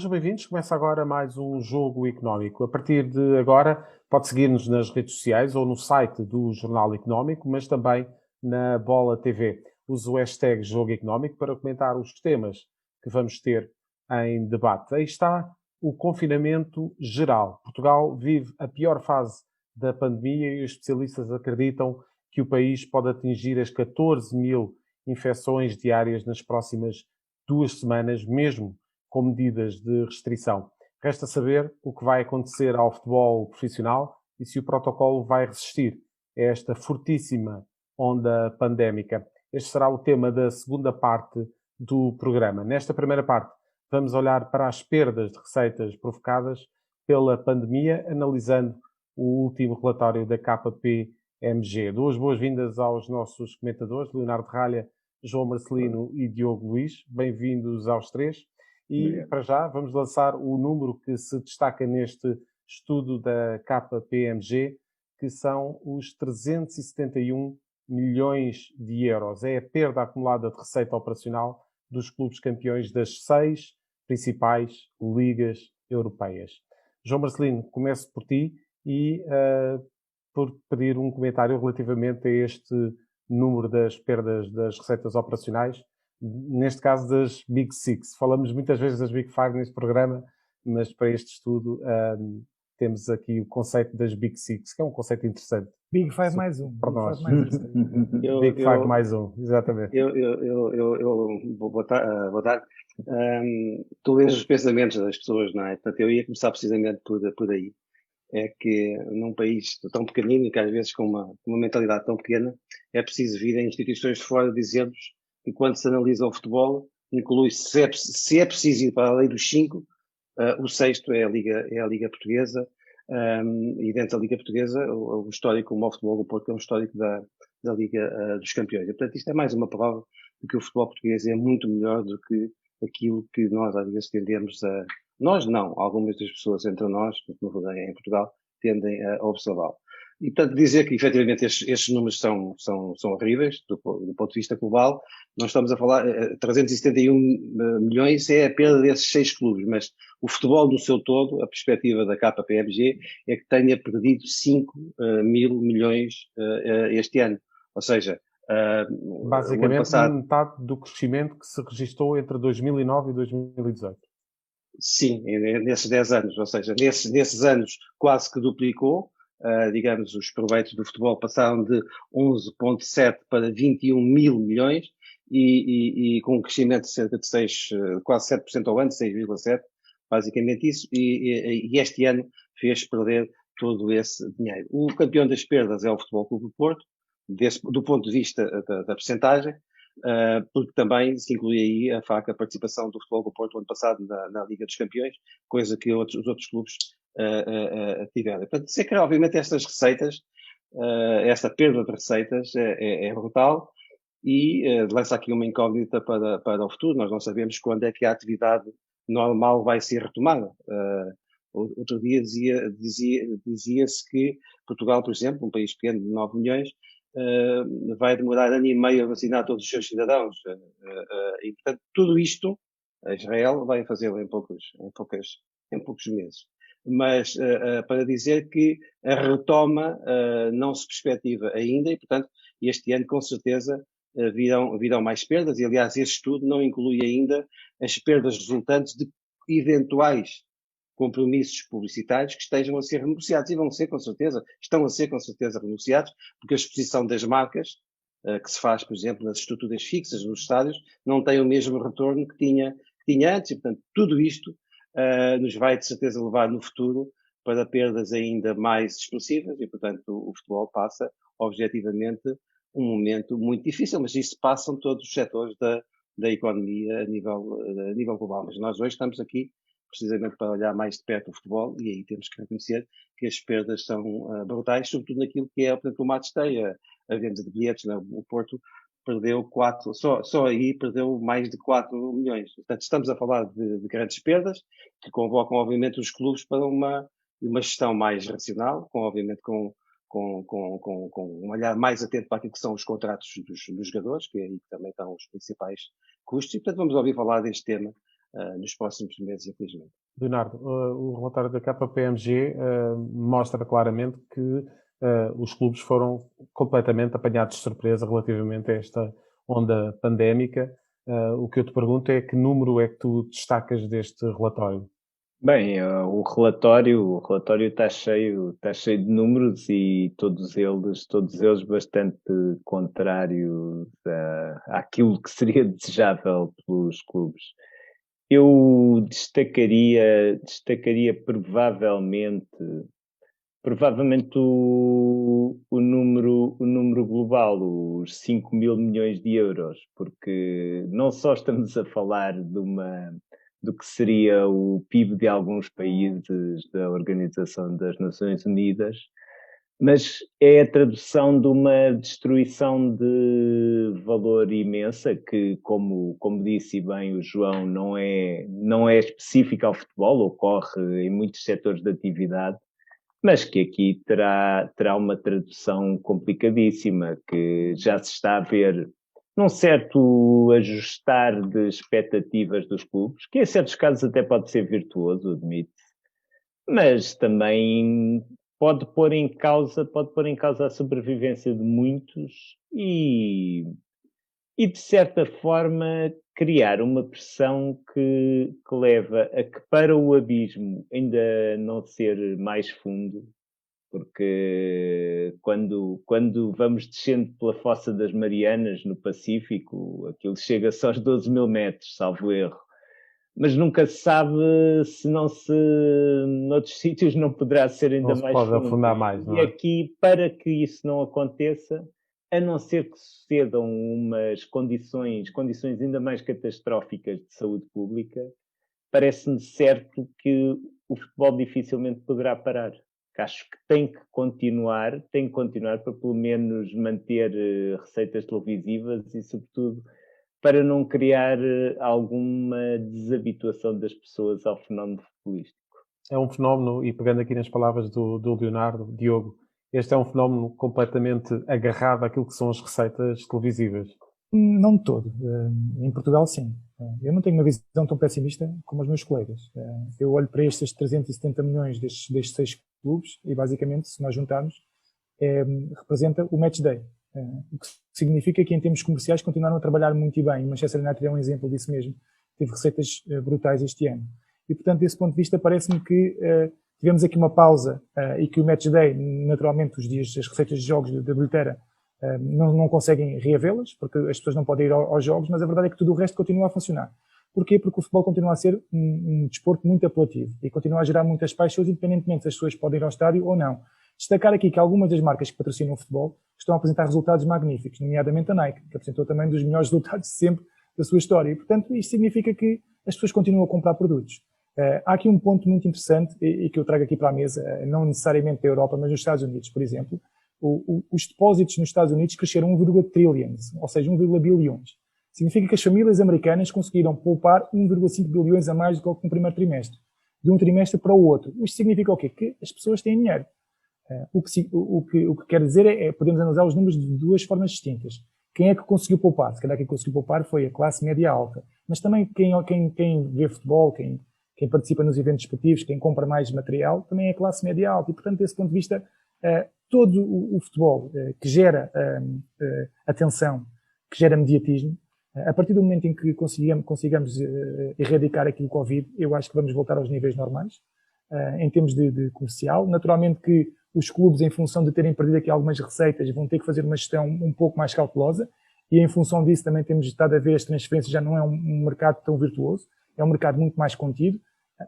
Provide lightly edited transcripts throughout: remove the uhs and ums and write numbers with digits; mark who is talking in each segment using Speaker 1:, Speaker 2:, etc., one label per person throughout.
Speaker 1: Sejam bem-vindos. Começa agora mais um Jogo Económico. A partir de agora, pode seguir-nos nas redes sociais ou no site do Jornal Económico, mas também na Bola TV. Use o hashtag Jogo Económico para comentar os temas que vamos ter em debate. Aí está o confinamento geral. Portugal vive a pior fase da pandemia e os especialistas acreditam que o país pode atingir as 14 mil infecções diárias nas próximas 2 semanas, mesmo com medidas de restrição. Resta saber o que vai acontecer ao futebol profissional e se o protocolo vai resistir a esta fortíssima onda pandémica. Este será o tema da segunda parte do programa. Nesta primeira parte, vamos olhar para as perdas de receitas provocadas pela pandemia, analisando o último relatório da KPMG. Duas boas-vindas aos nossos comentadores, Leonardo Ralha, João Marcelino e Diogo Luís. Bem-vindos aos três. E, para já, vamos lançar o número que se destaca neste estudo da KPMG, que são os 371 milhões de euros. É a perda acumulada de receita operacional dos clubes campeões das 6 principais ligas europeias. João Marcelino, começo por ti e por pedir um comentário relativamente a este número das perdas das receitas operacionais, neste caso das Big Six. Falamos muitas vezes das Big Five neste programa, mas para este estudo temos aqui o conceito das Big Six, que é um conceito interessante.
Speaker 2: Big Five mais um.
Speaker 1: Para nós.
Speaker 3: Big
Speaker 1: Five mais um, exatamente.
Speaker 3: Boa tarde. Tu lês os pensamentos das pessoas, não é? Portanto, eu ia começar precisamente por aí. É que num país tão pequenino e que às vezes com uma mentalidade tão pequena, é preciso vir a instituições de fora dizer-nos que quando se analisa o futebol, inclui-se, se é preciso ir para a lei dos 5, o sexto é a Liga Portuguesa, e dentro da Liga Portuguesa, o histórico, como o futebol do Porto, é um histórico da Liga dos Campeões. E, portanto, isto é mais uma prova de que o futebol português é muito melhor do que aquilo que nós às vezes tendemos a... Nós não, algumas das pessoas entre nós, que me rodeiam em Portugal, tendem a observá-lo. E, portanto, dizer que, efetivamente, estes números são horríveis, do ponto de vista global. Nós estamos a falar, 371 milhões é a perda desses 6 clubes, mas o futebol do seu todo, a perspectiva da KPMG, é que tenha perdido 5 mil milhões este ano. Ou seja,
Speaker 1: basicamente, o ano passado, metade do crescimento que se registrou entre 2009 e 2018.
Speaker 3: Sim, nesses 10 anos, ou seja, nesses anos quase que duplicou, digamos, os proveitos do futebol passaram de 11,7 para 21 mil milhões e com um crescimento de cerca de 6, quase 7% ao ano, 6,7%, basicamente isso, e este ano fez perder todo esse dinheiro. O campeão das perdas é o Futebol Clube do Porto, do ponto de vista da percentagem, porque também se inclui aí a participação do Futebol do Porto ano passado na Liga dos Campeões, coisa que os outros clubes tiveram. Portanto, sei que obviamente estas receitas, esta perda de receitas é brutal e lança aqui uma incógnita para o futuro. Nós não sabemos quando é que a atividade normal vai ser retomada. Outro dia dizia-se que Portugal, por exemplo, um país pequeno de 9 milhões, vai demorar ano e meio a vacinar todos os seus cidadãos. E, portanto, tudo isto, Israel vai fazê-lo em poucos meses. Mas para dizer que a retoma não se perspectiva ainda e, portanto, este ano, com certeza, virão mais perdas. E, aliás, este estudo não inclui ainda as perdas resultantes de eventuais compromissos publicitários que estejam a ser renegociados e vão ser com certeza, estão a ser com certeza renegociados, porque a exposição das marcas, que se faz, por exemplo, nas estruturas fixas nos estádios, não tem o mesmo retorno que tinha antes, e portanto tudo isto nos vai de certeza levar no futuro para perdas ainda mais expressivas e portanto o futebol passa objetivamente um momento muito difícil, mas isso passam todos os setores da economia a nível global, mas nós hoje estamos aqui precisamente para olhar mais de perto o futebol, e aí temos que reconhecer que as perdas são brutais, sobretudo naquilo que é, portanto, o match day, a venda de bilhetes, né? O Porto perdeu só aí perdeu mais de 4 milhões. Portanto, estamos a falar de grandes perdas, que convocam, obviamente, os clubes para uma gestão mais racional, obviamente com um olhar mais atento para aquilo que são os contratos dos jogadores, que é aí que também estão os principais custos, e portanto vamos ouvir falar deste tema nos próximos meses, infelizmente.
Speaker 1: Leonardo, o relatório da KPMG mostra claramente que os clubes foram completamente apanhados de surpresa relativamente a esta onda pandémica. O que eu te pergunto é que número é que tu destacas deste relatório?
Speaker 2: Bem, o relatório está cheio de números e todos eles bastante contrários àquilo que seria desejável pelos clubes. Eu destacaria provavelmente o número global, os 5 mil milhões de euros, porque não só estamos a falar do que seria o PIB de alguns países da Organização das Nações Unidas, mas é a tradução de uma destruição de valor imensa que, como disse bem o João, não é específica ao futebol, ocorre em muitos setores de atividade, mas que aqui terá uma tradução complicadíssima, que já se está a ver num certo ajustar de expectativas dos clubes, que em certos casos até pode ser virtuoso, admite-se, mas também pode pôr em causa a sobrevivência de muitos e de certa forma criar uma pressão que leva a que, para o abismo ainda não ser mais fundo, porque quando vamos descendo pela Fossa das Marianas no Pacífico, aquilo chega-se aos 12 mil metros, salvo erro, mas nunca se sabe se noutros sítios não poderá ser ainda mais
Speaker 1: pode
Speaker 2: fundo.
Speaker 1: afundar mais, não
Speaker 2: é?
Speaker 1: E
Speaker 2: aqui, para que isso não aconteça, a não ser que sucedam umas condições ainda mais catastróficas de saúde pública, parece-me certo que o futebol dificilmente poderá parar. Acho que tem que continuar para pelo menos manter receitas televisivas e, sobretudo, para não criar alguma desabituação das pessoas ao fenómeno futebolístico.
Speaker 1: É um fenómeno, e pegando aqui nas palavras do Leonardo, Diogo, este é um fenómeno completamente agarrado àquilo que são as receitas televisivas.
Speaker 4: Não de todo. Em Portugal, sim. Eu não tenho uma visão tão pessimista como os meus colegas. Eu olho para estes 370 milhões destes 6 clubes e, basicamente, se nós juntarmos, representa o match day. O que significa que, em termos comerciais, continuaram a trabalhar muito bem. O Manchester United é um exemplo disso mesmo. Teve receitas brutais este ano. E, portanto, desse ponto de vista, parece-me que tivemos aqui uma pausa e que o match day, naturalmente, os dias, as receitas de jogos da bilheteira, não conseguem reavê-las, porque as pessoas não podem ir aos jogos, mas a verdade é que tudo o resto continua a funcionar. Porquê? Porque o futebol continua a ser um desporto muito apelativo e continua a gerar muitas paixões, independentemente se as pessoas podem ir ao estádio ou não. Destacar aqui que algumas das marcas que patrocinam o futebol estão a apresentar resultados magníficos, nomeadamente a Nike, que apresentou também um dos melhores resultados de sempre da sua história. E, portanto, isto significa que as pessoas continuam a comprar produtos. Há aqui um ponto muito interessante e que eu trago aqui para a mesa, não necessariamente da Europa, mas nos Estados Unidos, por exemplo. Os depósitos nos Estados Unidos cresceram 1,1 trilhões, ou seja, 1,1 bilhões. Significa que as famílias americanas conseguiram poupar 1,5 bilhões a mais do que no primeiro trimestre, de um trimestre para o outro. Isto significa o quê? Que as pessoas têm dinheiro. O que quer dizer podemos analisar os números de duas formas distintas. Quem é que conseguiu poupar? Se calhar quem conseguiu poupar foi a classe média alta. Mas também quem vê futebol, quem participa nos eventos esportivos, quem compra mais material, também é a classe média alta. E, portanto, desse ponto de vista, todo o futebol que gera atenção, que gera mediatismo, a partir do momento em que consigamos erradicar aqui o Covid, eu acho que vamos voltar aos níveis normais, em termos de comercial. Naturalmente que os clubes, em função de terem perdido aqui algumas receitas, vão ter que fazer uma gestão um pouco mais cautelosa, e em função disso também temos estado a ver as transferências, já não é um mercado tão virtuoso, é um mercado muito mais contido,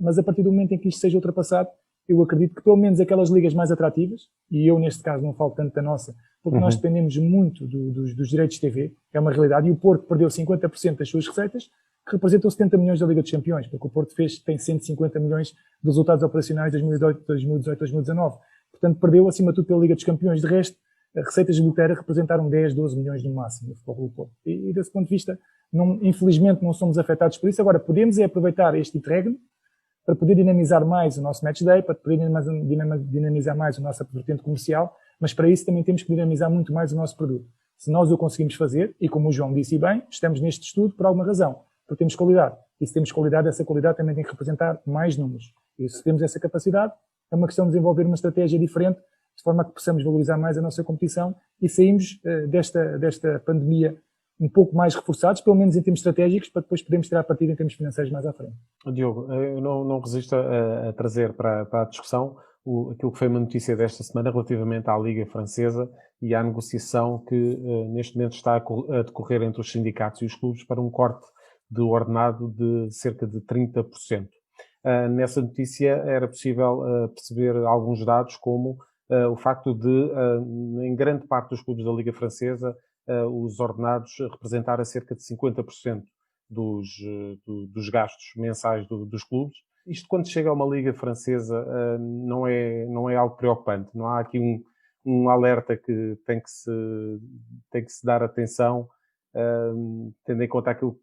Speaker 4: mas a partir do momento em que isto seja ultrapassado, eu acredito que pelo menos aquelas ligas mais atrativas, e eu neste caso não falo tanto da nossa, porque nós dependemos muito dos direitos de TV, é uma realidade, e o Porto perdeu 50% das suas receitas, que representam 70 milhões da Liga dos Campeões, porque o Porto tem 150 milhões de resultados operacionais de 2018, 2019. Portanto, perdeu acima de tudo pela Liga dos Campeões. De resto, as receitas de bilheteira representaram 10, 12 milhões no máximo no Futebol do Porto. E desse ponto de vista, infelizmente não somos afetados por isso. Agora, podemos aproveitar este interregno para poder dinamizar mais o nosso match day, para poder dinamizar mais o nosso vertente comercial, mas para isso também temos que dinamizar muito mais o nosso produto. Se nós o conseguimos fazer, e como o João disse bem, estamos neste estudo por alguma razão, porque temos qualidade. E se temos qualidade, essa qualidade também tem que representar mais números. E se temos essa capacidade, é uma questão de desenvolver uma estratégia diferente, de forma a que possamos valorizar mais a nossa competição e saímos desta pandemia um pouco mais reforçados, pelo menos em termos estratégicos, para depois podermos tirar partido em termos financeiros mais à frente.
Speaker 1: Diogo, eu não resisto a trazer para a discussão aquilo que foi uma notícia desta semana relativamente à Liga Francesa e à negociação que neste momento está a decorrer entre os sindicatos e os clubes para um corte do ordenado de cerca de 30%. Nessa notícia era possível perceber alguns dados, como o facto de, em grande parte dos clubes da Liga Francesa, os ordenados representarem cerca de 50% dos gastos mensais dos clubes. Isto, quando chega a uma liga francesa, não é algo preocupante. Não há aqui um alerta que tem que se dar atenção, tendo em conta aquilo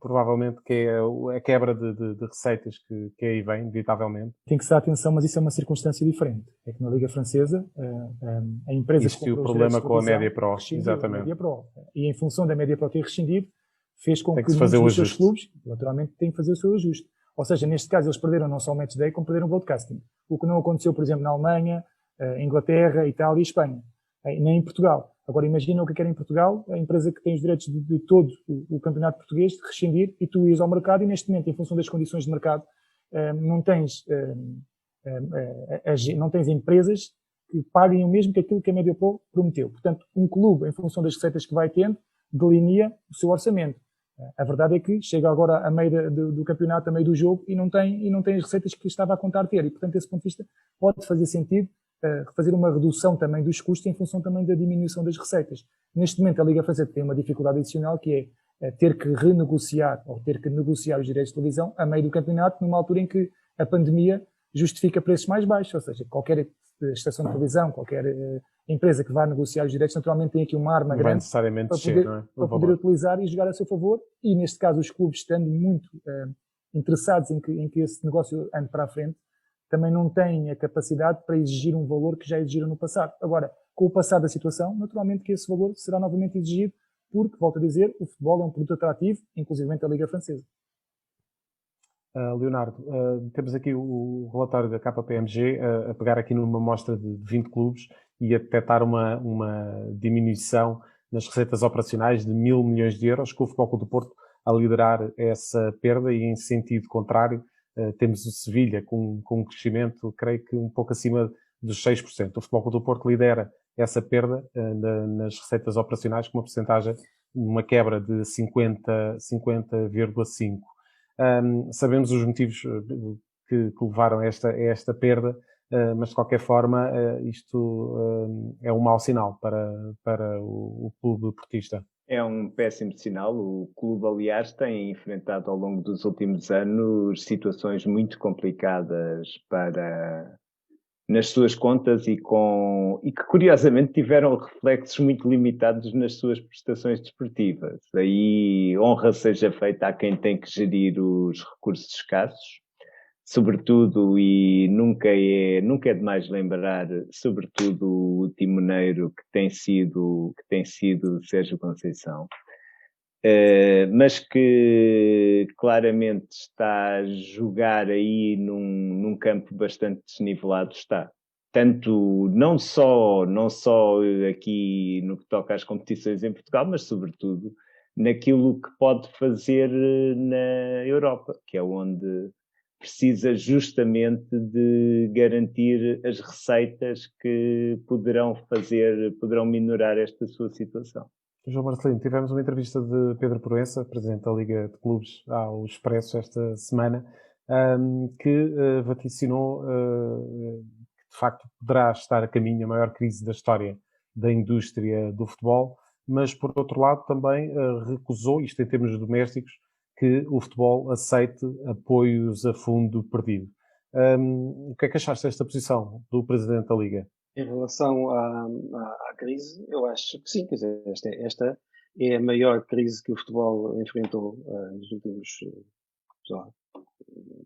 Speaker 1: provavelmente que é a quebra de receitas que aí vem, inevitavelmente.
Speaker 4: Tem que se dar atenção, mas isso é uma circunstância diferente. É que na Liga Francesa, a empresa
Speaker 1: que comprou o problema com a Média Pro,
Speaker 4: exatamente. A Média Pro. E em função da Média Pro ter rescindido, fez com que
Speaker 1: fazer
Speaker 4: muitos dos seus clubes, naturalmente, têm que fazer o seu ajuste. Ou seja, neste caso, eles perderam não só o Match Day, como perderam o broadcasting. O que não aconteceu, por exemplo, na Alemanha, Inglaterra, Itália e Espanha. Nem em Portugal. Agora, imagina o que é em Portugal, a empresa que tem os direitos de todo o campeonato português, de rescindir, e tu ias ao mercado e, neste momento, em função das condições de mercado, não tens empresas que paguem o mesmo que aquilo que a Média Pro prometeu. Portanto, um clube, em função das receitas que vai tendo, delinea o seu orçamento. A verdade é que chega agora a meio do campeonato, a meio do jogo, e não tem as receitas que estava a contar ter. E, portanto, desse ponto de vista, pode fazer sentido fazer uma redução também dos custos em função também da diminuição das receitas. Neste momento, a Liga Francesa tem uma dificuldade adicional, que é ter que renegociar ou ter que negociar os direitos de televisão a meio do campeonato, numa altura em que a pandemia justifica preços mais baixos. Ou seja, qualquer estação de televisão, qualquer empresa que vá negociar os direitos, naturalmente tem aqui uma arma grande para poder utilizar e jogar a seu favor. E, neste caso, os clubes, estando muito interessados em que esse negócio ande para a frente, também não têm a capacidade para exigir um valor que já exigiram no passado. Agora, com o passar da situação, naturalmente que esse valor será novamente exigido, porque, volto a dizer, o futebol é um produto atrativo, inclusive a Liga Francesa.
Speaker 1: Leonardo, temos aqui o relatório da KPMG a pegar aqui numa amostra de 20 clubes e a detectar uma diminuição nas receitas operacionais de 1.000 milhões de euros, com o Futebol Clube do Porto a liderar essa perda, e em sentido contrário, temos o Sevilha com um crescimento, creio que um pouco acima dos 6%. O Futebol Clube do Porto lidera essa perda nas receitas operacionais com uma percentagem, uma quebra de 50,5%. Sabemos os motivos que levaram a esta perda, mas de qualquer forma isto é um mau sinal para o clube portista.
Speaker 2: É um péssimo sinal. O clube, aliás, tem enfrentado ao longo dos últimos anos situações muito complicadas nas suas contas e que curiosamente tiveram reflexos muito limitados nas suas prestações desportivas. Aí honra seja feita a quem tem que gerir os recursos escassos, sobretudo, e nunca é demais lembrar, sobretudo o timoneiro que tem sido Sérgio Conceição, mas que claramente está a jogar aí num campo bastante desnivelado. Está. Tanto, não só aqui no que toca às competições em Portugal, mas sobretudo naquilo que pode fazer na Europa, que é onde precisa justamente de garantir as receitas que poderão minorar esta sua situação.
Speaker 1: João Marcelino, tivemos uma entrevista de Pedro Proença, presidente da Liga de Clubes, ao Expresso esta semana, que vaticinou que de facto poderá estar a caminho a maior crise da história da indústria do futebol, mas por outro lado também recusou, isto em termos domésticos, que o futebol aceite apoios a fundo perdido. O que é que achaste desta posição do presidente da Liga?
Speaker 3: Em relação à crise, eu acho que sim, quer dizer, esta é a maior crise que o futebol enfrentou nos últimos,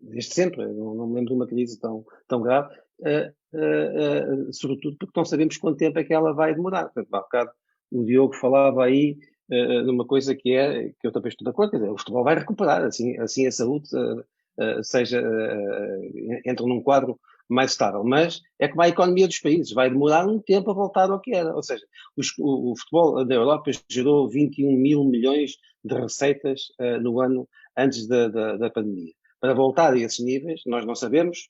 Speaker 3: desde sempre. Eu não me lembro de uma crise tão grave, sobretudo porque não sabemos quanto tempo é que ela vai demorar. Portanto, há bocado o Diogo falava aí numa coisa que eu também estou de acordo, quer dizer, o futebol vai recuperar, assim a saúde entra num quadro mais estável, mas é como a economia dos países, vai demorar um tempo a voltar ao que era, ou seja, o futebol da Europa gerou 21 mil milhões de receitas no ano antes da pandemia. Para voltar a esses níveis, nós não sabemos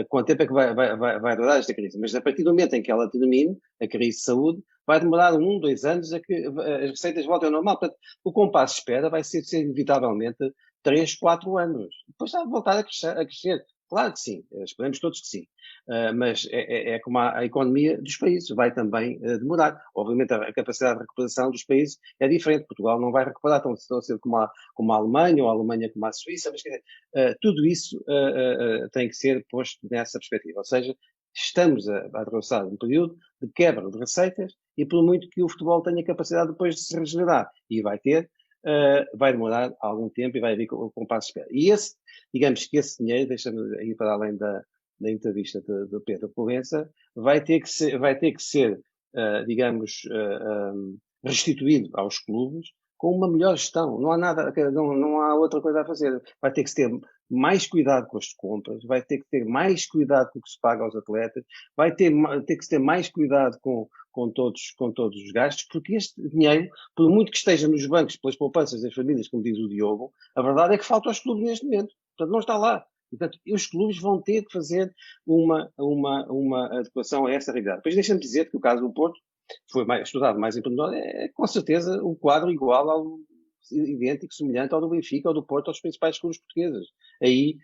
Speaker 3: quanto tempo é que vai durar esta crise, mas a partir do momento em que ela termine, a crise de saúde, vai demorar 1, 2 anos a que as receitas voltem ao normal. Portanto, o compasso de espera vai ser inevitavelmente 3, 4 anos. Depois vai voltar a crescer. Claro que sim, esperamos todos que sim. Mas é como a economia dos países, vai também demorar. Obviamente a capacidade de recuperação dos países é diferente. Portugal não vai recuperar tão cedo como a Alemanha, ou a Alemanha como a Suíça, mas quer dizer, tudo isso tem que ser posto nessa perspectiva. Ou seja, estamos a atravessar um período de quebra de receitas e por muito que o futebol tenha capacidade depois de se regenerar, e vai ter, vai demorar algum tempo e vai vir com o compasso de espera. E digamos que esse dinheiro, deixa-me ir para além da entrevista de Pedro Proença, vai ter que ser digamos, restituído aos clubes com uma melhor gestão. Não há nada, não há outra coisa a fazer. Vai ter que ter mais cuidado com as compras, vai ter que ter mais cuidado com o que se paga aos atletas, vai ter que ter mais cuidado com todos os gastos, porque este dinheiro, por muito que esteja nos bancos, pelas poupanças das famílias, como diz o Diogo, a verdade é que falta aos clubes neste momento. Portanto, não está lá. Portanto, os clubes vão ter que fazer uma adequação a essa realidade. Depois deixa-me dizer que o caso do Porto foi estudado mais em pormenor, é com certeza um quadro igual idêntico, semelhante ao do Benfica, ou do Porto, aos principais clubes portugueses. Aí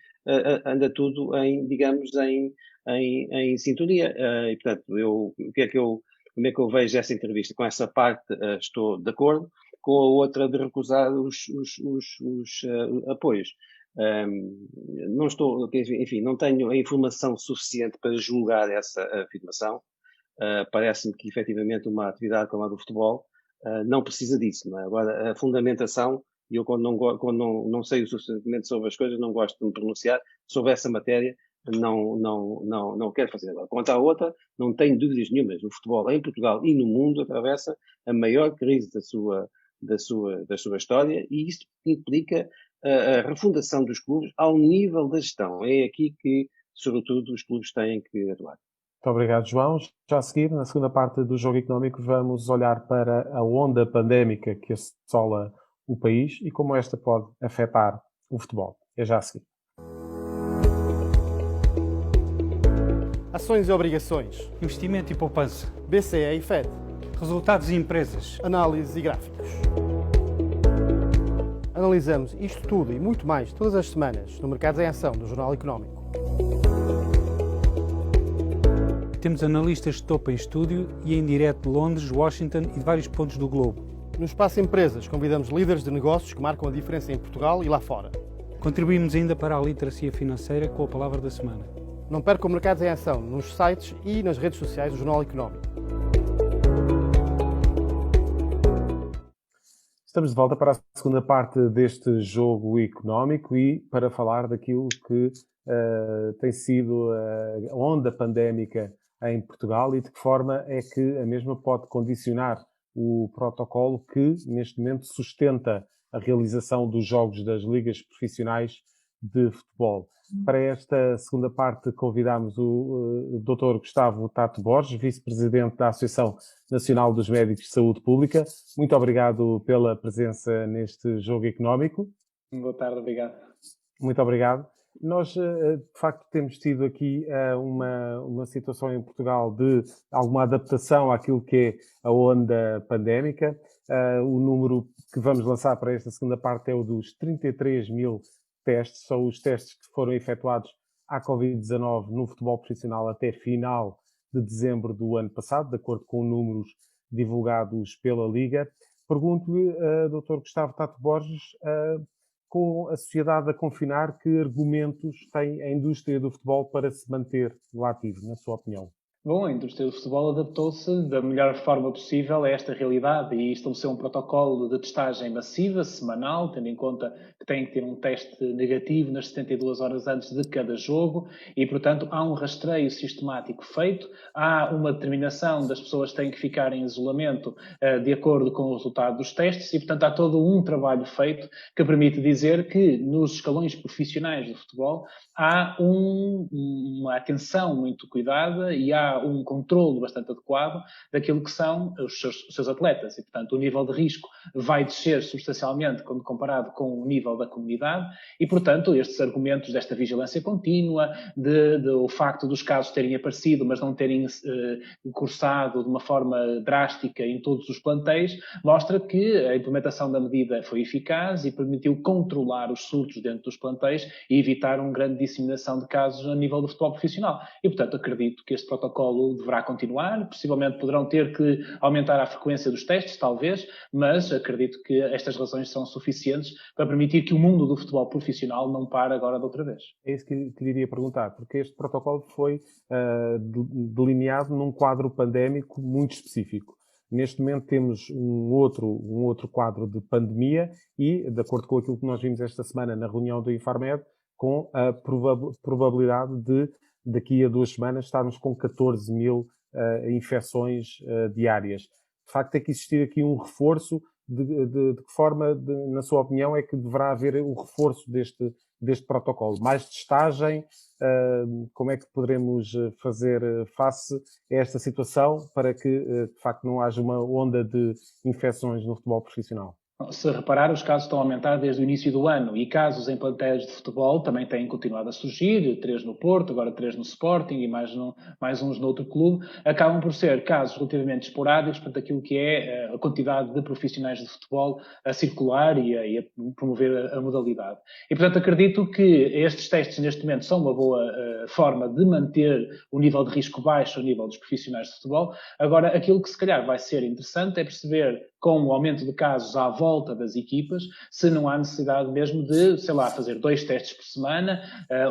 Speaker 3: anda tudo digamos, em sintonia. E, portanto, como é que eu vejo essa entrevista? Com essa parte estou de acordo, com a outra de recusar os apoios. Não estou, enfim, não tenho a informação suficiente para julgar essa afirmação. Parece-me que efetivamente uma atividade como a do futebol não precisa disso, não é? Agora, a fundamentação, e eu quando não sei o suficientemente sobre as coisas, não gosto de me pronunciar sobre essa matéria, não quero fazer. Agora, quanto à outra, não tenho dúvidas nenhumas. O futebol em Portugal e no mundo atravessa a maior crise da sua história, e isso implica a refundação dos clubes ao nível da gestão. É aqui que, sobretudo, os clubes têm que atuar.
Speaker 1: Muito obrigado, João. Já a seguir, na segunda parte do Jogo Económico, vamos olhar para a onda pandémica que assola o país e como esta pode afetar o futebol. É já a seguir.
Speaker 5: Ações e obrigações,
Speaker 6: investimento e poupança,
Speaker 5: BCE e FED,
Speaker 6: resultados e empresas,
Speaker 5: análise e gráficos. Analisamos isto tudo e muito mais todas as semanas no Mercados em Ação do Jornal Económico.
Speaker 6: Temos analistas de topo em estúdio e em direto de Londres, Washington e de vários pontos do globo.
Speaker 5: No Espaço Empresas convidamos líderes de negócios que marcam a diferença em Portugal e lá fora.
Speaker 6: Contribuímos ainda para a literacia financeira com a palavra da semana.
Speaker 5: Não percam Mercados em Ação nos sites e nas redes sociais do Jornal Económico.
Speaker 1: Estamos de volta para a segunda parte deste Jogo Económico e para falar daquilo que tem sido a onda pandémica em Portugal e de que forma é que a mesma pode condicionar o protocolo que, neste momento, sustenta a realização dos jogos das ligas profissionais de futebol. Para esta segunda parte, convidámos o Dr. Gustavo Tato Borges, vice-presidente da Associação Nacional dos Médicos de Saúde Pública. Muito obrigado pela presença neste Jogo Económico.
Speaker 7: Boa tarde, obrigado.
Speaker 1: Muito obrigado. Nós, de facto, temos tido aqui uma situação em Portugal de alguma adaptação àquilo que é a onda pandémica. O número que vamos lançar para esta segunda parte é o dos 33 mil testes. São os testes que foram efetuados à Covid-19 no futebol profissional até final de dezembro do ano passado, de acordo com números divulgados pela Liga. Pergunto-lhe, Dr. Gustavo Tato Borges, com a sociedade a confinar, que argumentos tem a indústria do futebol para se manter no ativo, na sua opinião?
Speaker 7: Bom, a indústria do futebol adaptou-se da melhor forma possível a esta realidade e estabeleceu um protocolo de testagem massiva, semanal, tendo em conta que tem que ter um teste negativo nas 72 horas antes de cada jogo e, portanto, há um rastreio sistemático feito, há uma determinação das pessoas que têm que ficar em isolamento de acordo com o resultado dos testes e, portanto, há todo um trabalho feito que permite dizer que nos escalões profissionais do futebol há uma atenção muito cuidada e há um controlo bastante adequado daquilo que são os seus atletas. E, portanto, o nível de risco vai descer substancialmente quando comparado com o nível da comunidade e, portanto, estes argumentos desta vigilância contínua, o facto dos casos terem aparecido, mas não terem cursado de uma forma drástica em todos os plantéis, mostra que a implementação da medida foi eficaz e permitiu controlar os surtos dentro dos plantéis e evitar uma grande disseminação de casos a nível do futebol profissional. E, portanto, acredito que este protocolo deverá continuar, possivelmente poderão ter que aumentar a frequência dos testes, talvez, mas acredito que estas razões são suficientes para permitir que o mundo do futebol profissional não pare agora de outra vez.
Speaker 1: É isso que lhe iria perguntar, porque este protocolo foi delineado num quadro pandémico muito específico. Neste momento temos um outro quadro de pandemia e, de acordo com aquilo que nós vimos esta semana na reunião do Infarmed, com a probabilidade de, daqui a 2 semanas, estarmos com 14 mil infecções diárias. De facto, tem que existir aqui um reforço. De que forma, na sua opinião, é que deverá haver o reforço deste protocolo? Mais testagem? Como é que poderemos fazer face a esta situação para que, de facto, não haja uma onda de infecções no futebol profissional?
Speaker 7: Se reparar, os casos estão a aumentar desde o início do ano e casos em plantéis de futebol também têm continuado a surgir, 3 no Porto, agora 3 no Sporting e mais uns no outro clube, acabam por ser casos relativamente esporádicos, portanto aquilo que é a quantidade de profissionais de futebol a circular e a promover a modalidade. E portanto acredito que estes testes neste momento são uma boa forma de manter o nível de risco baixo ao nível dos profissionais de futebol. Agora, aquilo que se calhar vai ser interessante é perceber, com o aumento de casos à volta das equipas, se não há necessidade mesmo de, sei lá, fazer 2 testes por semana,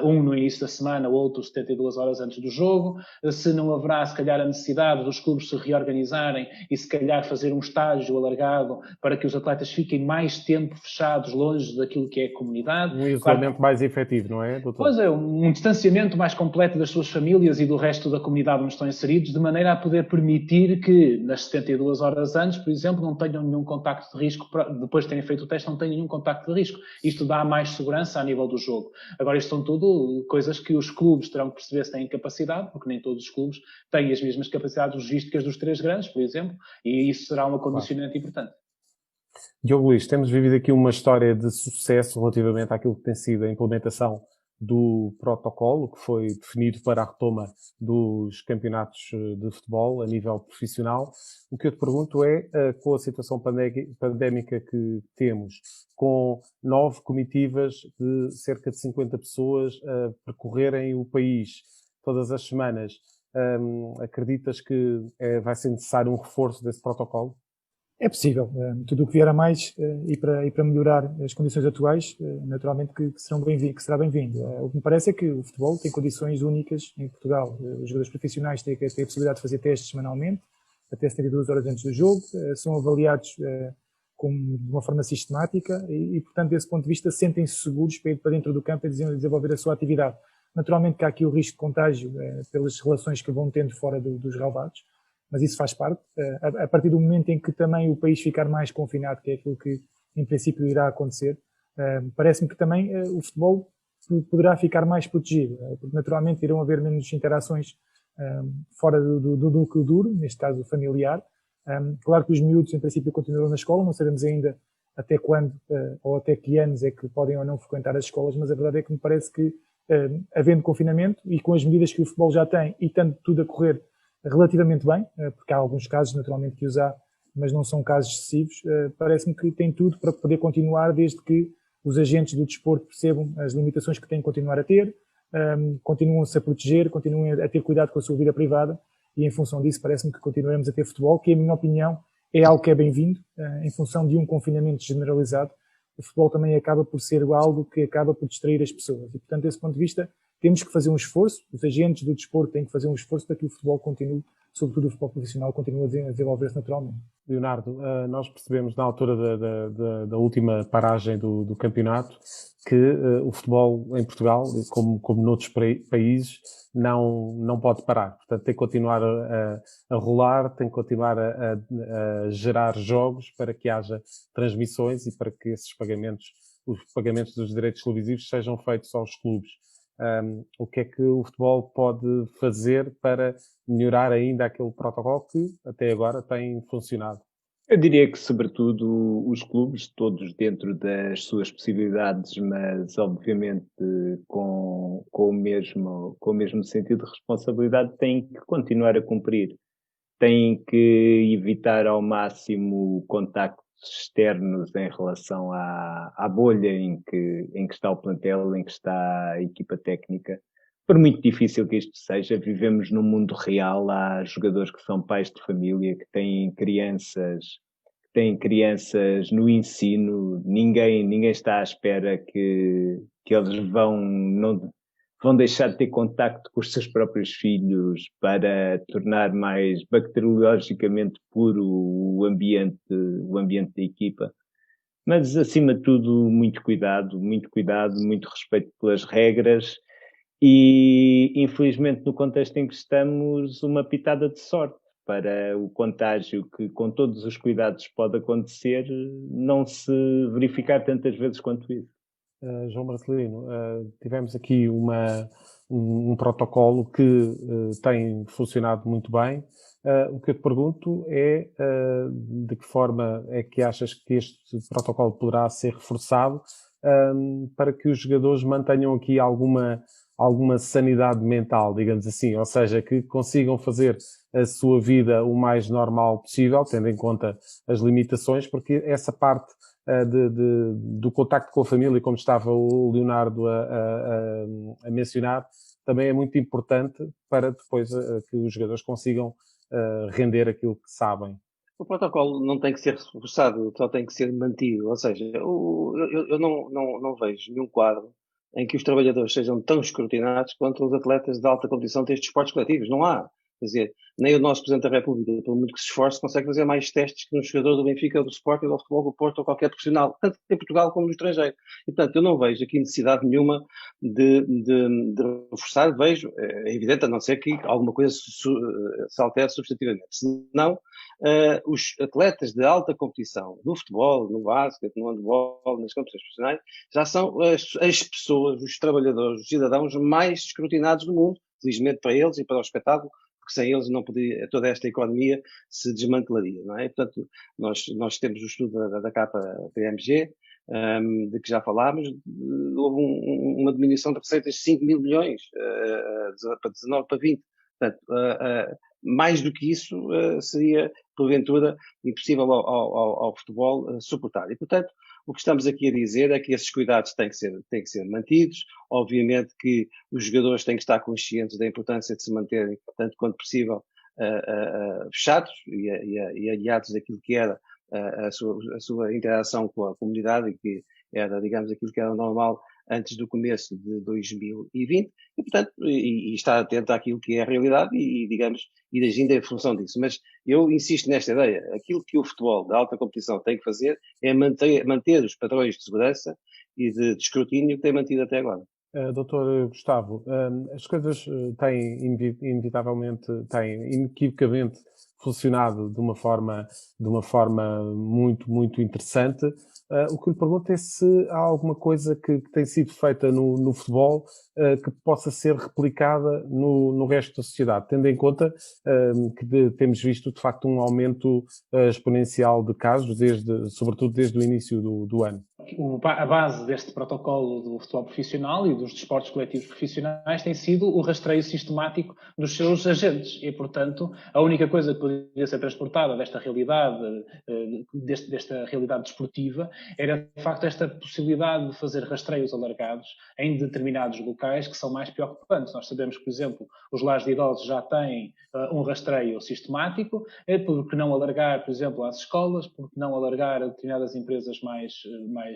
Speaker 7: um no início da semana, outro 72 horas antes do jogo, se não haverá, se calhar, a necessidade dos clubes se reorganizarem e, se calhar, fazer um estágio alargado para que os atletas fiquem mais tempo fechados, longe daquilo que é a comunidade.
Speaker 1: Um isolamento mais efetivo, não é, doutor?
Speaker 7: Pois é, um distanciamento mais completo das suas famílias e do resto da comunidade onde estão inseridos, de maneira a poder permitir que, nas 72 horas antes, por exemplo, não tenham nenhum contacto de risco, depois de terem feito o teste, não tenham nenhum contacto de risco. Isto dá mais segurança a nível do jogo. Agora, isto são tudo coisas que os clubes terão que perceber se têm capacidade, porque nem todos os clubes têm as mesmas capacidades logísticas dos 3 grandes, por exemplo, e isso será uma condicionante importante.
Speaker 1: Diogo Luís, temos vivido aqui uma história de sucesso relativamente àquilo que tem sido a implementação do protocolo que foi definido para a retoma dos campeonatos de futebol a nível profissional. O que eu te pergunto é, com a situação pandémica que temos, com 9 comitivas de cerca de 50 pessoas a percorrerem o país todas as semanas, acreditas que vai ser necessário um reforço desse protocolo?
Speaker 4: É possível. Tudo o que vier a mais e para melhorar as condições atuais, naturalmente que será bem-vindo. O que me parece é que o futebol tem condições únicas em Portugal. Os jogadores profissionais têm a possibilidade de fazer testes semanalmente, até 72 horas antes do jogo, são avaliados de uma forma sistemática e, portanto, desse ponto de vista, sentem-se seguros para ir para dentro do campo e desenvolver a sua atividade. Naturalmente que há aqui o risco de contágio pelas relações que vão tendo fora dos relevados, mas isso faz parte. A partir do momento em que também o país ficar mais confinado, que é aquilo que em princípio irá acontecer, parece-me que também o futebol poderá ficar mais protegido, porque naturalmente irão haver menos interações fora do núcleo duro, neste caso familiar. Claro que os miúdos em princípio continuam na escola, não sabemos ainda até quando ou até que anos é que podem ou não frequentar as escolas, mas a verdade é que me parece que, havendo confinamento e com as medidas que o futebol já tem e estando tudo a correr relativamente bem, porque há alguns casos naturalmente que os há, mas não são casos excessivos, parece-me que tem tudo para poder continuar, desde que os agentes do desporto percebam as limitações que têm que continuar a ter, continuam-se a proteger, continuem a ter cuidado com a sua vida privada e em função disso parece-me que continuaremos a ter futebol, que, em minha opinião, é algo que é bem-vindo, em função de um confinamento generalizado. O futebol também acaba por ser algo que acaba por distrair as pessoas e, portanto, desse ponto de vista, temos que fazer um esforço, os agentes do desporto têm que fazer um esforço para que o futebol continue, sobretudo o futebol profissional, continue a desenvolver-se naturalmente.
Speaker 1: Leonardo, nós percebemos na altura da última paragem do campeonato que o futebol em Portugal, como noutros países, não pode parar. Portanto, tem que continuar a rolar, tem que continuar a gerar jogos para que haja transmissões e para que os pagamentos dos direitos televisivos sejam feitos aos clubes. O que é que o futebol pode fazer para melhorar ainda aquele protocolo que até agora tem funcionado?
Speaker 2: Eu diria que, sobretudo, os clubes, todos dentro das suas possibilidades, mas obviamente com o mesmo sentido de responsabilidade, têm que continuar a cumprir. Têm que evitar ao máximo contactos externos em relação à bolha em que está o plantel, em que está a equipa técnica. Por muito difícil que isto seja, vivemos num mundo real, há jogadores que são pais de família, que têm crianças no ensino, ninguém está à espera que eles vão deixar de ter contacto com os seus próprios filhos para tornar mais bacteriologicamente puro o ambiente da equipa. Mas, acima de tudo, muito cuidado, muito respeito pelas regras e, infelizmente, no contexto em que estamos, uma pitada de sorte para o contágio que, com todos os cuidados, pode acontecer, não se verificar tantas vezes quanto isso.
Speaker 1: João Marcelino, tivemos aqui um protocolo que tem funcionado muito bem. O que eu te pergunto é de que forma é que achas que este protocolo poderá ser reforçado para que os jogadores mantenham aqui alguma sanidade mental, digamos assim, ou seja, que consigam fazer a sua vida o mais normal possível, tendo em conta as limitações, porque essa parte do contacto com a família, como estava o Leonardo a mencionar, também é muito importante para depois que os jogadores consigam render aquilo que sabem.
Speaker 3: O protocolo não tem que ser reforçado, só tem que ser mantido. Ou seja, eu não vejo nenhum quadro em que os trabalhadores sejam tão escrutinados quanto os atletas de alta competição destes esportes coletivos. Não há. Quer dizer, nem o nosso Presidente da República, pelo muito que se esforce, consegue fazer mais testes que um jogador do Benfica, do Sporting, do Futebol do Porto ou qualquer profissional, tanto em Portugal como no estrangeiro. E, portanto, eu não vejo aqui necessidade nenhuma de reforçar. Vejo, é evidente, a não ser que alguma coisa se altere substantivamente. Senão, os atletas de alta competição, no futebol, no basquete, no handball, nas competições profissionais, já são as pessoas, os trabalhadores, os cidadãos mais escrutinados do mundo, felizmente para eles e para o espetáculo, porque sem eles não poderia, toda esta economia se desmantelaria, não é? Portanto, nós temos o estudo da capa PMG, de que já falámos, houve uma diminuição de receitas de 5 mil milhões, para 19 para 20. Portanto, mais do que isso seria, porventura, impossível ao futebol suportar. E, portanto, o que estamos aqui a dizer é que esses cuidados têm que ser mantidos. Obviamente que os jogadores têm que estar conscientes da importância de se manterem, tanto quanto possível, fechados e aliados daquilo que era a sua interação com a comunidade e que era, digamos, aquilo que era normal antes do começo de 2020 e, portanto, e estar atento àquilo que é a realidade e digamos, ir agindo em função disso. Mas eu insisto nesta ideia, aquilo que o futebol da alta competição tem que fazer é manter os padrões de segurança e de escrutínio que tem mantido até agora.
Speaker 1: Doutor Gustavo, as coisas têm inequivocamente funcionado de uma forma muito, muito interessante. O que eu lhe pergunto é se há alguma coisa que tem sido feita no futebol que possa ser replicada no resto da sociedade, tendo em conta que temos visto, de facto, um aumento exponencial de casos, sobretudo desde o início do ano.
Speaker 7: A base deste protocolo do futebol profissional e dos desportos coletivos profissionais tem sido o rastreio sistemático dos seus agentes e, portanto, a única coisa que poderia ser transportada desta realidade, desta realidade desportiva, era, de facto, esta possibilidade de fazer rastreios alargados em determinados locais que são mais preocupantes. Nós sabemos que, por exemplo, os lares de idosos já têm um rastreio sistemático, por que não alargar, por exemplo, às escolas, por que não alargar a determinadas empresas mais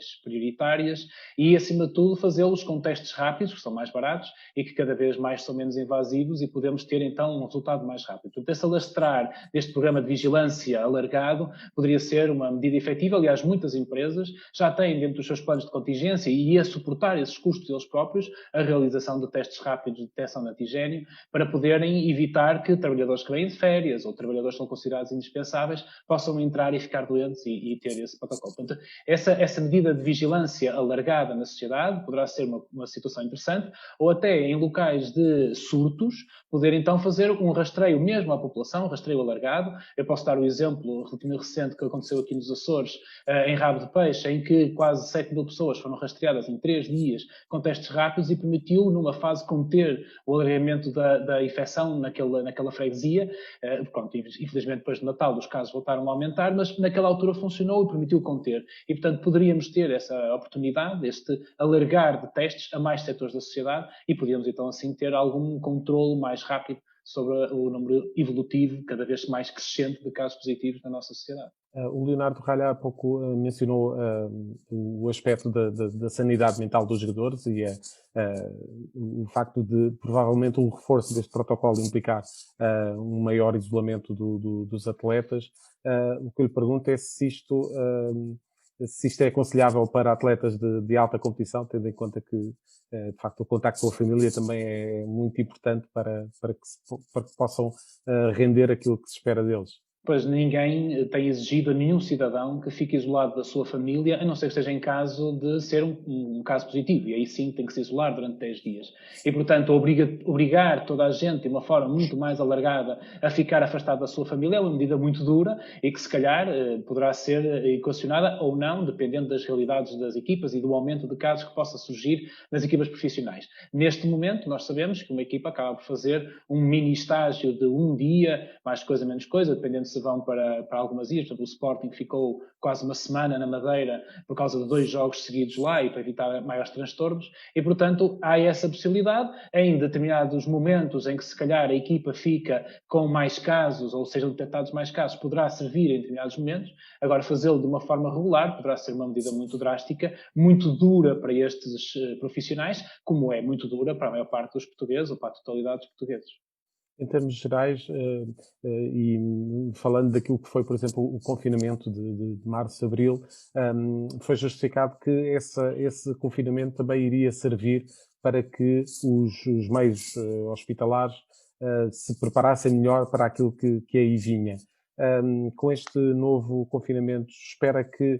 Speaker 7: mais prioritárias e, acima de tudo, fazê-los com testes rápidos, que são mais baratos e que cada vez mais são menos invasivos e podemos ter, então, um resultado mais rápido. Portanto, esse alastrar deste programa de vigilância alargado poderia ser uma medida efetiva. Aliás, muitas empresas já têm dentro dos seus planos de contingência e a suportar esses custos eles próprios a realização de testes rápidos de detecção de antigênio para poderem evitar que trabalhadores que vêm de férias ou trabalhadores que são considerados indispensáveis possam entrar e ficar doentes e ter esse protocolo. Portanto, essa medida de vigilância alargada na sociedade poderá ser uma situação interessante, ou até em locais de surtos, poder então fazer um rastreio mesmo à população, um rastreio alargado. Eu posso dar o exemplo relativamente recente que aconteceu aqui nos Açores, em Rabo de Peixe, em que quase 7 mil pessoas foram rastreadas em 3 dias com testes rápidos e permitiu, numa fase, conter o alargamento da infecção naquela freguesia. Pronto, infelizmente, depois do Natal, os casos voltaram a aumentar, mas naquela altura funcionou e permitiu conter. E, portanto, poderíamos ter essa oportunidade, este alargar de testes a mais setores da sociedade e podíamos, então, assim, ter algum controlo mais rápido sobre o número evolutivo, cada vez mais crescente, de casos positivos na nossa sociedade.
Speaker 1: O Leonardo Ralha há pouco mencionou o aspecto da sanidade mental dos jogadores e o facto de, provavelmente, um reforço deste protocolo implicar um maior isolamento dos atletas. O que eu lhe pergunto é se isto é aconselhável para atletas de alta competição, tendo em conta que, de facto, o contacto com a família também é muito importante para que possam render aquilo que se espera deles.
Speaker 7: Pois ninguém tem exigido a nenhum cidadão que fique isolado da sua família, a não ser que esteja em caso de ser um caso positivo, e aí sim tem que se isolar durante 10 dias. E, portanto, obrigar toda a gente, de uma forma muito mais alargada, a ficar afastado da sua família é uma medida muito dura e que, se calhar, poderá ser equacionada ou não, dependendo das realidades das equipas e do aumento de casos que possa surgir nas equipas profissionais. Neste momento, nós sabemos que uma equipa acaba por fazer um mini estágio de um dia, mais coisa, menos coisa, dependendo se vão para algumas ilhas. Por exemplo, o Sporting ficou quase uma semana na Madeira por causa de 2 jogos seguidos lá e para evitar maiores transtornos e, portanto, há essa possibilidade em determinados momentos em que se calhar a equipa fica com mais casos ou sejam detectados mais casos, poderá servir em determinados momentos. Agora, fazê-lo de uma forma regular poderá ser uma medida muito drástica, muito dura para estes profissionais, como é muito dura para a maior parte dos portugueses ou para a totalidade dos portugueses.
Speaker 1: Em termos gerais, e falando daquilo que foi, por exemplo, o confinamento de março, abril, foi justificado que esse confinamento também iria servir para que os meios hospitalares se preparassem melhor para aquilo que aí vinha. Com este novo confinamento, espera que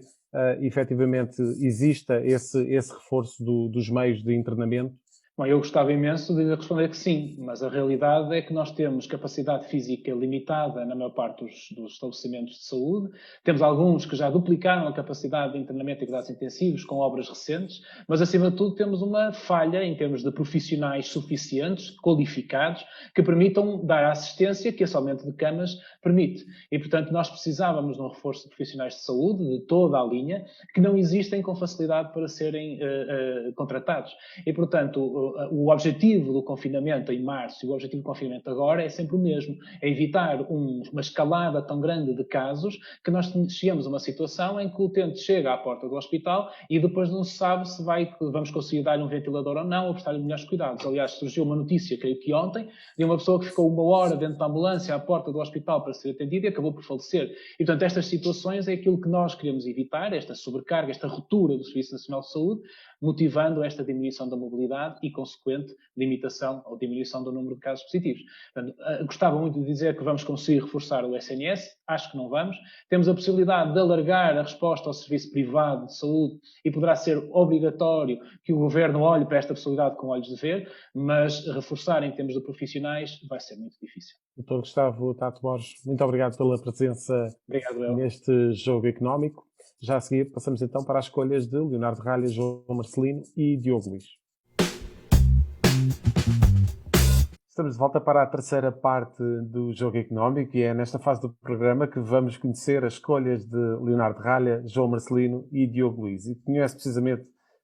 Speaker 1: efetivamente exista esse reforço dos meios de internamento?
Speaker 7: Bom, eu gostava imenso de responder que sim, mas a realidade é que nós temos capacidade física limitada na maior parte dos estabelecimentos de saúde. Temos alguns que já duplicaram a capacidade de internamento e cuidados intensivos com obras recentes, mas, acima de tudo, temos uma falha em termos de profissionais suficientes, qualificados, que permitam dar a assistência que esse aumento de camas permite. E, portanto, nós precisávamos de um reforço de profissionais de saúde, de toda a linha, que não existem com facilidade para serem contratados. E, portanto, o objetivo do confinamento em março e o objetivo do confinamento agora é sempre o mesmo, é evitar uma escalada tão grande de casos que nós chegamos a uma situação em que o utente chega à porta do hospital e depois não se sabe se vamos conseguir dar-lhe um ventilador ou não, ou prestar-lhe melhores cuidados. Aliás, surgiu uma notícia, creio que ontem, de uma pessoa que ficou 1 hora dentro da ambulância à porta do hospital para ser atendida e acabou por falecer. E, portanto, estas situações é aquilo que nós queremos evitar, esta sobrecarga, esta ruptura do Serviço Nacional de Saúde, motivando esta diminuição da mobilidade e consequente limitação ou diminuição do número de casos positivos. Portanto, gostava muito de dizer que vamos conseguir reforçar o SNS, acho que não vamos. Temos a possibilidade de alargar a resposta ao serviço privado de saúde e poderá ser obrigatório que o Governo olhe para esta possibilidade com olhos de ver, mas reforçar em termos de profissionais vai ser muito difícil.
Speaker 1: Dr. Gustavo Tato Borges, muito obrigado pela presença neste Jogo Económico. Já a seguir, passamos então para as escolhas de Leonardo Ralha, João Marcelino e Diogo Luís. Estamos de volta para a terceira parte do Jogo Económico e é nesta fase do programa que vamos conhecer as escolhas de Leonardo Ralha, João Marcelino e Diogo Luís. E conhece precisamente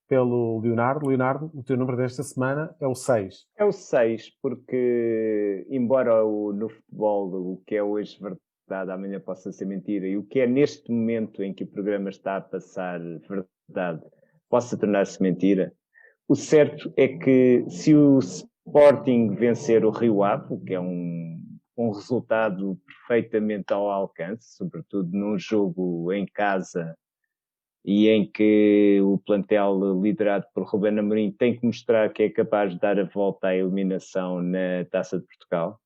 Speaker 1: pelo Leonardo. Leonardo, o teu número desta semana é o 6.
Speaker 2: É o 6, porque embora no futebol o que é hoje verdade, amanhã possa ser mentira, e o que é neste momento em que o programa está a passar verdade possa tornar-se mentira, o certo é que se o Sporting vencer o Rio Ave, o que é um resultado perfeitamente ao alcance, sobretudo num jogo em casa e em que o plantel liderado por Ruben Amorim tem que mostrar que é capaz de dar a volta à eliminação na Taça de Portugal.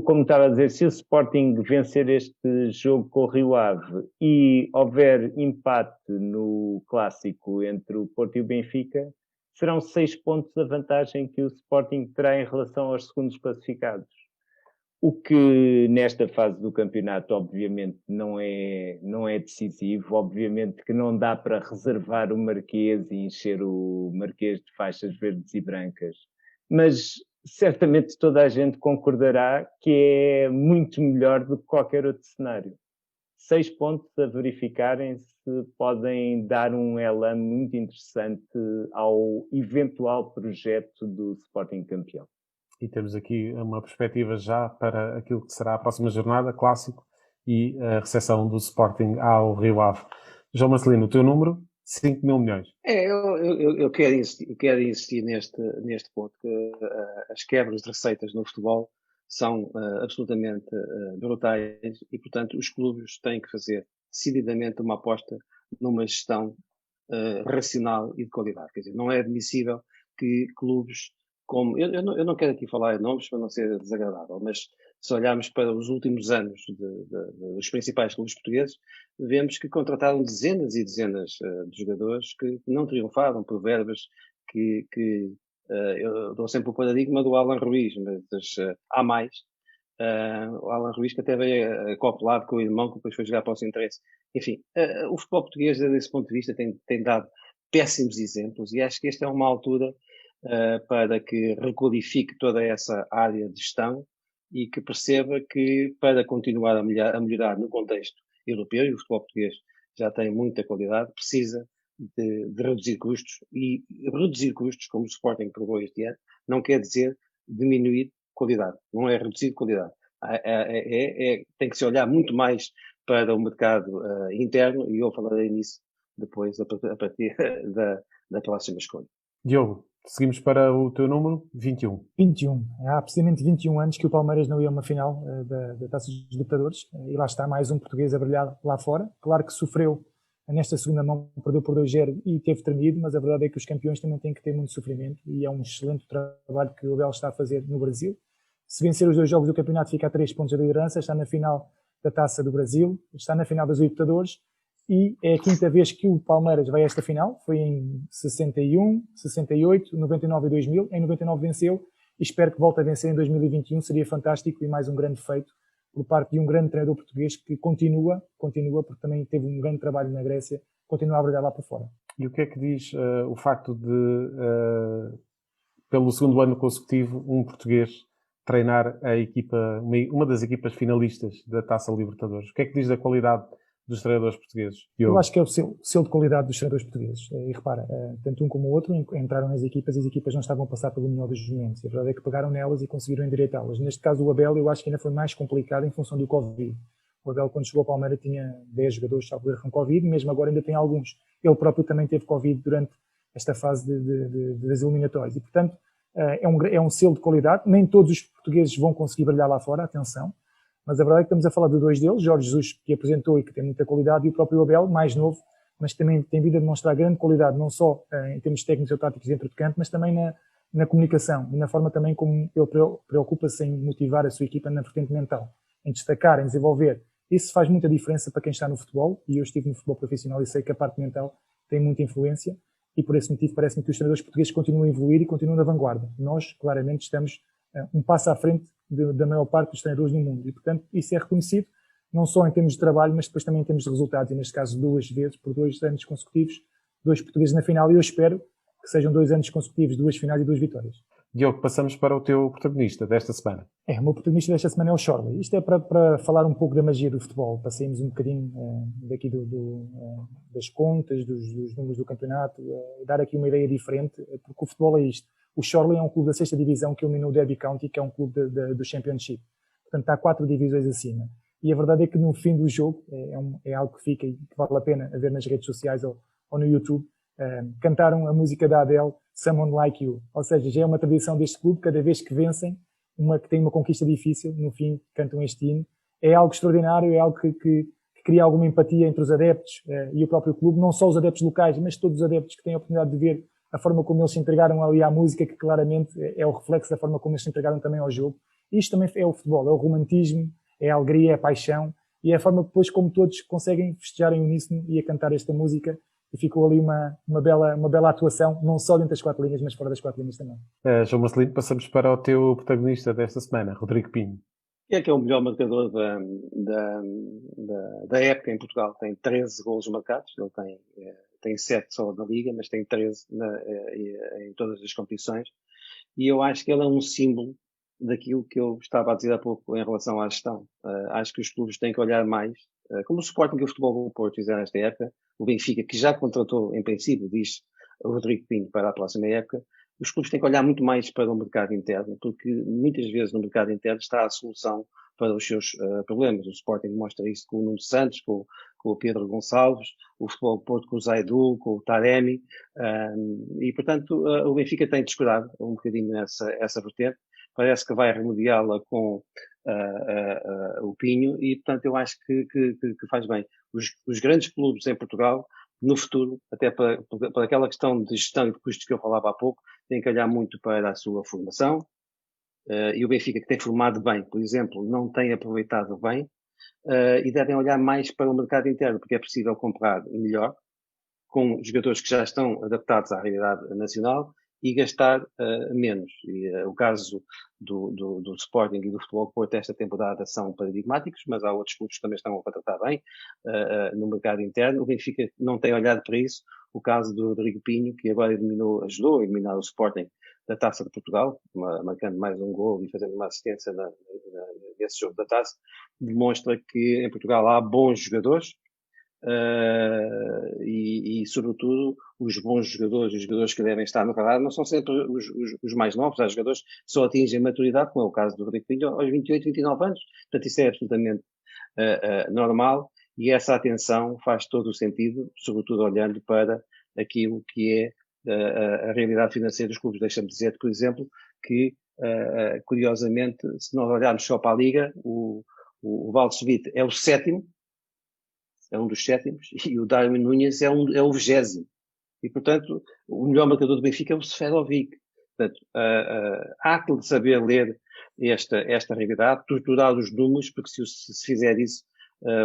Speaker 2: Como estava a dizer, se o Sporting vencer este jogo com o Rio Ave e houver empate no clássico entre o Porto e o Benfica, serão 6 pontos a vantagem que o Sporting terá em relação aos segundos classificados. O que nesta fase do campeonato obviamente não é decisivo, obviamente que não dá para reservar o Marquês e encher o Marquês de faixas verdes e brancas, mas certamente toda a gente concordará que é muito melhor do que qualquer outro cenário. 6 pontos a verificarem-se podem dar um elan muito interessante ao eventual projeto do Sporting campeão.
Speaker 1: E temos aqui uma perspectiva já para aquilo que será a próxima jornada, clássico, e a recepção do Sporting ao Rio Ave. João Marcelino, o teu número? 5 mil milhões.
Speaker 3: Eu quero insistir neste ponto, que as quebras de receitas no futebol são absolutamente brutais e, portanto, os clubes têm que fazer decididamente uma aposta numa gestão racional e de qualidade. Quer dizer, não é admissível que clubes como... Eu não quero aqui falar em nomes para não ser desagradável, mas se olharmos para os últimos anos dos principais clubes portugueses, vemos que contrataram dezenas e dezenas de jogadores que não triunfaram por verbas que eu dou sempre o paradigma do Alan Ruiz, mas há mais. O Alan Ruiz que até veio acoplado com o irmão que depois foi jogar para o Sintresse. Enfim, o futebol português, desse ponto de vista, tem dado péssimos exemplos e acho que esta é uma altura para que requalifique toda essa área de gestão e que perceba que para continuar a melhorar no contexto europeu, e o futebol português já tem muita qualidade, precisa de reduzir custos, e reduzir custos, como o Sporting provou este ano, não quer dizer diminuir qualidade, não é reduzir qualidade. Tem que se olhar muito mais para o mercado interno, e eu falarei nisso depois, a partir da próxima escolha.
Speaker 1: Diogo, seguimos para o teu número, 21.
Speaker 4: 21. Há precisamente 21 anos que o Palmeiras não ia a uma final da Taça dos Libertadores, e lá está mais um português a brilhar lá fora. Claro que sofreu nesta segunda mão, perdeu por 2-0 e teve tremido, mas a verdade é que os campeões também têm que ter muito sofrimento, e é um excelente trabalho que o Abel está a fazer no Brasil. Se vencer os 2 jogos do campeonato, fica a 3 pontos de liderança, está na final da Taça do Brasil, está na final das Libertadores, e é a 5ª vez que o Palmeiras vai a esta final. Foi em 61, 68, 99 e 2000. Em 99 venceu e espero que volte a vencer em 2021. Seria fantástico e mais um grande feito por parte de um grande treinador português que continua, porque também teve um grande trabalho na Grécia, continua a brilhar lá para fora.
Speaker 1: E o que é que diz o facto de, pelo segundo ano consecutivo, um português treinar a equipa, uma das equipas finalistas da Taça Libertadores? O que é que diz da qualidade dos treinadores portugueses?
Speaker 4: Eu acho que é o selo de qualidade dos treinadores portugueses. E repara, tanto um como o outro entraram nas equipas e as equipas não estavam a passar pelo melhor dos momentos. A verdade é que pegaram nelas e conseguiram endireitá-las. Neste caso, o Abel, eu acho que ainda foi mais complicado em função do Covid. O Abel, quando chegou ao Palmeiras, tinha 10 jogadores com Covid, mesmo agora ainda tem alguns. Ele próprio também teve Covid durante esta fase das eliminatórias. E, portanto, é um selo de qualidade. Nem todos os portugueses vão conseguir brilhar lá fora, atenção. Mas a verdade é que estamos a falar de 2 deles, Jorge Jesus, que apresentou e que tem muita qualidade, e o próprio Abel, mais novo, mas que também tem vindo a demonstrar grande qualidade, não só em termos técnicos ou táticos dentro do campo, mas também na comunicação e na forma também como ele preocupa-se em motivar a sua equipa na vertente mental, em destacar, em desenvolver. Isso faz muita diferença para quem está no futebol, e eu estive no futebol profissional e sei que a parte mental tem muita influência, e por esse motivo parece-me que os treinadores portugueses continuam a evoluir e continuam na vanguarda. Nós, claramente, estamos um passo à frente da maior parte dos treinadores no mundo, e portanto isso é reconhecido não só em termos de trabalho, mas depois também em termos de resultados, e neste caso 2 vezes, por 2 anos consecutivos, 2 portugueses na final, e eu espero que sejam 2 anos consecutivos, 2 finais e 2 vitórias.
Speaker 1: Diogo, passamos para o teu protagonista desta semana.
Speaker 4: O meu protagonista desta semana é o Chorley. Isto é para falar um pouco da magia do futebol. Passemos um bocadinho daqui das contas, dos números do campeonato, dar aqui uma ideia diferente, porque o futebol é isto. O Chorley é um clube da 6ª divisão que eliminou o Derby County, que é um clube do Championship. Portanto, está 4 divisões acima. e a verdade é que no fim do jogo, é algo que fica e que vale a pena a ver nas redes sociais ou no YouTube, cantaram a música da Adele, Someone Like You. Ou seja, já é uma tradição deste clube, cada vez que vencem, que tem uma conquista difícil, no fim cantam este hino. É algo extraordinário, é algo que cria alguma empatia entre os adeptos e o próprio clube, não só os adeptos locais, mas todos os adeptos que têm a oportunidade de ver a forma como eles se entregaram ali à música, que claramente é o reflexo da forma como eles se entregaram também ao jogo. Isto também é o futebol, é o romantismo, é a alegria, é a paixão, e é a forma depois como todos conseguem festejar em uníssono e a cantar esta música, e ficou ali uma bela atuação, não só dentro das 4 linhas, mas fora das 4 linhas também.
Speaker 1: João Marcelino, passamos para o teu protagonista desta semana, Rodrigo Pinho.
Speaker 3: Que é o melhor marcador da época em Portugal. Tem 13 golos marcados, ele tem 7 só na Liga, mas tem 13 em todas as competições. E eu acho que ele é um símbolo daquilo que eu estava a dizer há pouco em relação à gestão. Acho que os clubes têm que olhar mais, como o Sporting e o Futebol do Porto fizeram esta época, o Benfica, que já contratou, em princípio, diz o Rodrigo Pinho para a próxima época. Os clubes têm que olhar muito mais para o mercado interno, porque muitas vezes no mercado interno está a solução para os seus problemas. O Sporting mostra isso com o Nuno Santos, com o Pedro Gonçalves, o Futebol do Porto com o Zaidu, com o Taremi, e portanto o Benfica tem descuidado um bocadinho essa vertente. Parece que vai remediá-la com o Pinho e portanto eu acho que faz bem. Os grandes clubes em Portugal, no futuro, até para aquela questão de gestão e de custos que eu falava há pouco, têm que olhar muito para a sua formação, e o Benfica, que tem formado bem, por exemplo, não tem aproveitado bem, e devem olhar mais para o mercado interno, porque é possível comprar melhor, com jogadores que já estão adaptados à realidade nacional, e gastar menos. E o caso do Sporting e do Futebol do Porto esta temporada são paradigmáticos, mas há outros clubes que também estão a contratar bem no mercado interno. O Benfica não tem olhado para isso. O caso do Rodrigo Pinho, que agora ajudou a eliminar o Sporting da Taça de Portugal, marcando mais um gol e fazendo uma assistência nesse jogo da Taça, demonstra que em Portugal há bons jogadores, e sobretudo os bons jogadores, os jogadores que devem estar no radar, não são sempre os mais novos. Há jogadores que só atingem a maturidade, como é o caso do Rodrigo Pinho, aos 28, 29 anos. Portanto, isso é absolutamente normal, e essa atenção faz todo o sentido, sobretudo olhando para aquilo que é a realidade financeira dos clubes. Deixa-me dizer, por exemplo, que curiosamente, se nós olharmos só para a Liga, o Waldschmidt é o sétimo, é um dos sétimos, e o Darwin Núñez é o 20º. E, portanto, o melhor marcador do Benfica é o Seferovic. Portanto, há que saber ler esta realidade, torturar os números, porque se fizer isso,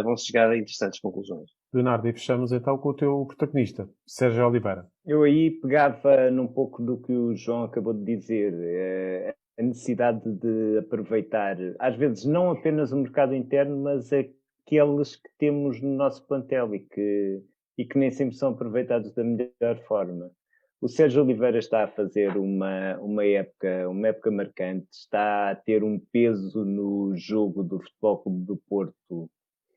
Speaker 3: vão chegar a interessantes conclusões.
Speaker 1: Leonardo, e fechamos então com o teu protagonista, Sérgio Oliveira.
Speaker 2: Eu aí pegava num pouco do que o João acabou de dizer, a necessidade de aproveitar, às vezes, não apenas o mercado interno, mas aqueles que temos no nosso plantel e que nem sempre são aproveitados da melhor forma. O Sérgio Oliveira está a fazer uma época marcante, está a ter um peso no jogo do Futebol Clube do Porto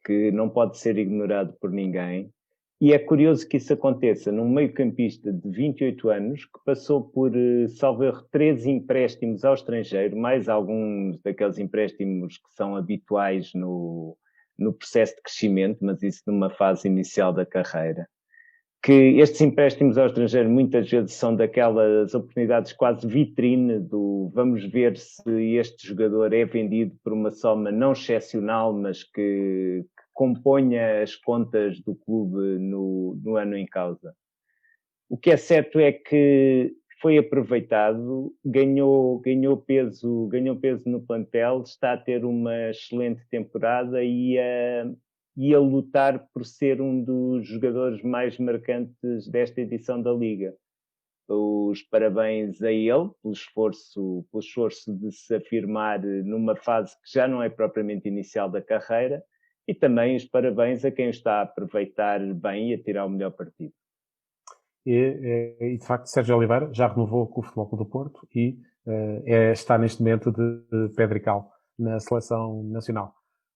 Speaker 2: que não pode ser ignorado por ninguém. E é curioso que isso aconteça num meio-campista de 28 anos, que passou por, salvo erro, 13 empréstimos ao estrangeiro, mais alguns daqueles empréstimos que são habituais no processo de crescimento, mas isso numa fase inicial da carreira. Que estes empréstimos ao estrangeiro muitas vezes são daquelas oportunidades quase vitrine do vamos ver se este jogador é vendido por uma soma não excepcional, mas que componha as contas do clube no ano em causa. O que é certo é que foi aproveitado, ganhou peso no plantel, está a ter uma excelente temporada e a lutar por ser um dos jogadores mais marcantes desta edição da Liga. Os parabéns a ele pelo esforço de se afirmar numa fase que já não é propriamente inicial da carreira, e também os parabéns a quem está a aproveitar bem e a tirar o melhor partido.
Speaker 1: E de facto, Sérgio Oliveira já renovou com o Futebol Clube do Porto e está neste momento de pé de cal na seleção nacional.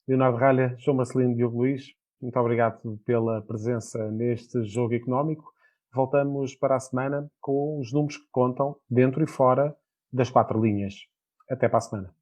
Speaker 1: Leonardo Ralha, João Marcelino, Diogo Luís, muito obrigado pela presença neste Jogo Económico. Voltamos para a semana com os números que contam dentro e fora das 4 linhas. Até para a semana.